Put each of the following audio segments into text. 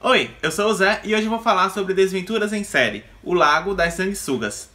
Oi, eu sou o Zé e hoje eu vou falar sobre Desventuras em Série, o Lago das Sanguessugas.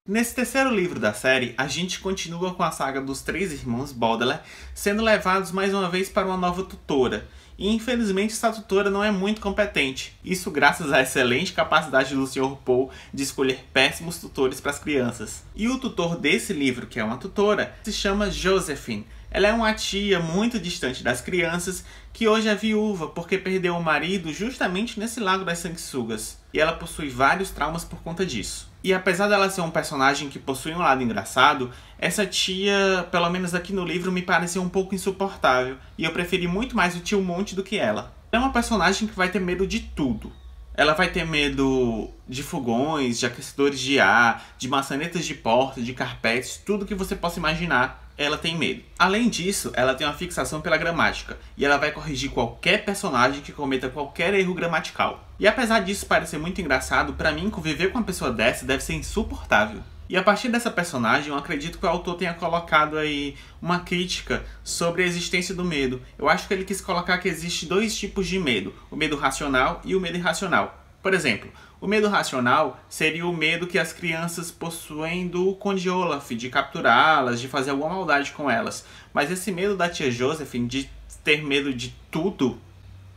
Nesse terceiro livro da série, a gente continua com a saga dos três irmãos Baudelaire sendo levados mais uma vez para uma nova tutora. E infelizmente essa tutora não é muito competente. Isso graças à excelente capacidade do Sr. Poe de escolher péssimos tutores para as crianças. E o tutor desse livro, que é uma tutora, se chama Josephine. Ela é uma tia muito distante das crianças que hoje é viúva porque perdeu o marido justamente nesse Lago das Sanguessugas. E ela possui vários traumas por conta disso. E apesar dela ser um personagem que possui um lado engraçado, essa tia, pelo menos aqui no livro, me pareceu um pouco insuportável. E eu preferi muito mais o tio Monte do que ela. Ela é uma personagem que vai ter medo de tudo. Ela vai ter medo de fogões, de aquecedores de ar, de maçanetas de porta, de carpetes, tudo que você possa imaginar, ela tem medo. Além disso, ela tem uma fixação pela gramática, e ela vai corrigir qualquer personagem que cometa qualquer erro gramatical. E apesar disso parecer muito engraçado, pra mim conviver com uma pessoa dessa deve ser insuportável. E a partir dessa personagem, eu acredito que o autor tenha colocado aí uma crítica sobre a existência do medo. Eu acho que ele quis colocar que existe dois tipos de medo, o medo racional e o medo irracional. Por exemplo, o medo racional seria o medo que as crianças possuem do Conde Olaf, de capturá-las, de fazer alguma maldade com elas. Mas esse medo da tia Josephine de ter medo de tudo,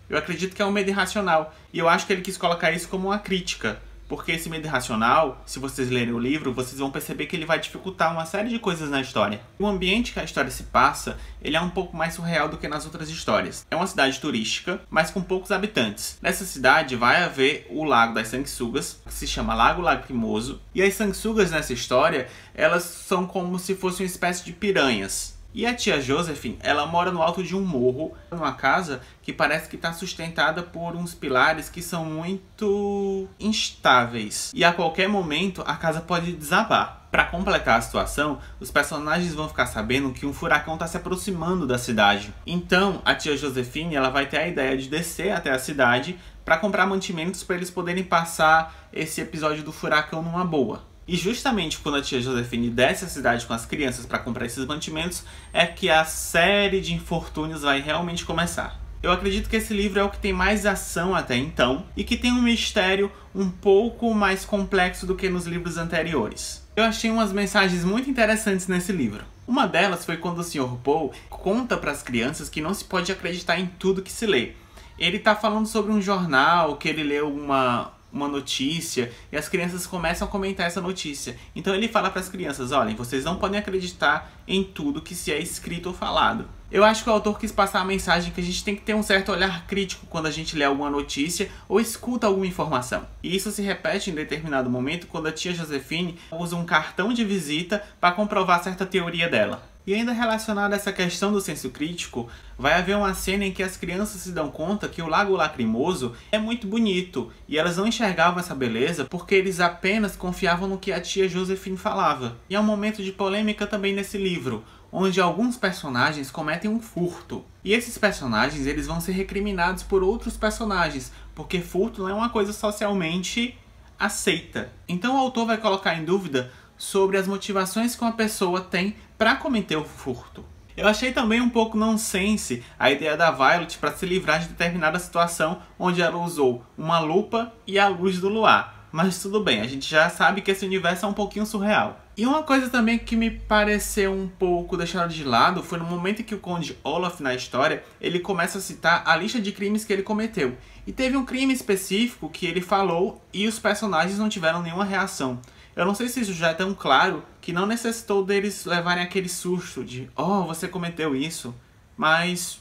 eu acredito que é um medo irracional. E eu acho que ele quis colocar isso como uma crítica. Porque esse medo irracional, se vocês lerem o livro, vocês vão perceber que ele vai dificultar uma série de coisas na história. O ambiente que a história se passa, ele é um pouco mais surreal do que nas outras histórias. É uma cidade turística, mas com poucos habitantes. Nessa cidade vai haver o Lago das Sanguessugas, que se chama Lago Lacrimoso. E as sanguessugas nessa história, elas são como se fossem uma espécie de piranhas. E a tia Josephine, ela mora no alto de um morro, numa casa que parece que está sustentada por uns pilares que são muito instáveis. E a qualquer momento a casa pode desabar. Para completar a situação, os personagens vão ficar sabendo que um furacão está se aproximando da cidade. Então a tia Josephine, ela vai ter a ideia de descer até a cidade para comprar mantimentos para eles poderem passar esse episódio do furacão numa boa. E justamente quando a tia Josephine desce a cidade com as crianças para comprar esses mantimentos, é que a série de infortúnios vai realmente começar. Eu acredito que esse livro é o que tem mais ação até então, e que tem um mistério um pouco mais complexo do que nos livros anteriores. Eu achei umas mensagens muito interessantes nesse livro. Uma delas foi quando o Sr. Poe conta para as crianças que não se pode acreditar em tudo que se lê. Ele está falando sobre um jornal, que ele leu uma notícia, e as crianças começam a comentar essa notícia. Então ele fala para as crianças, olhem, vocês não podem acreditar em tudo que se é escrito ou falado. Eu acho que o autor quis passar a mensagem que a gente tem que ter um certo olhar crítico quando a gente lê alguma notícia ou escuta alguma informação. E isso se repete em determinado momento quando a tia Josephine usa um cartão de visita para comprovar certa teoria dela. E ainda relacionado a essa questão do senso crítico, vai haver uma cena em que as crianças se dão conta que o Lago Lacrimoso é muito bonito, e elas não enxergavam essa beleza porque eles apenas confiavam no que a tia Josephine falava. E há um momento de polêmica também nesse livro, onde alguns personagens cometem um furto. E esses personagens, eles vão ser recriminados por outros personagens, porque furto não é uma coisa socialmente aceita. Então o autor vai colocar em dúvida sobre as motivações que uma pessoa tem para cometer o furto. Eu achei também um pouco nonsense a ideia da Violet para se livrar de determinada situação onde ela usou uma lupa e a luz do luar. Mas tudo bem, a gente já sabe que esse universo é um pouquinho surreal. E uma coisa também que me pareceu um pouco deixado de lado foi no momento em que o Conde Olaf na história, ele começa a citar a lista de crimes que ele cometeu. E teve um crime específico que ele falou e os personagens não tiveram nenhuma reação. Eu não sei se isso já é tão claro que não necessitou deles levarem aquele susto de "Oh, você cometeu isso", mas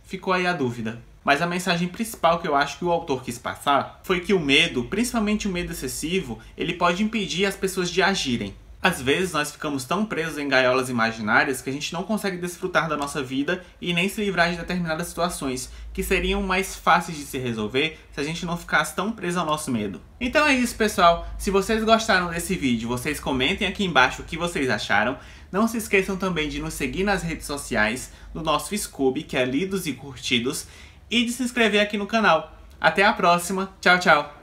ficou aí a dúvida. Mas a mensagem principal que eu acho que o autor quis passar foi que o medo, principalmente o medo excessivo, ele pode impedir as pessoas de agirem. Às vezes nós ficamos tão presos em gaiolas imaginárias que a gente não consegue desfrutar da nossa vida e nem se livrar de determinadas situações, que seriam mais fáceis de se resolver se a gente não ficasse tão preso ao nosso medo. Então é isso, pessoal. Se vocês gostaram desse vídeo, vocês comentem aqui embaixo o que vocês acharam. Não se esqueçam também de nos seguir nas redes sociais, no nosso Scooby, que é Lidos e Curtidos, e de se inscrever aqui no canal. Até a próxima. Tchau, tchau!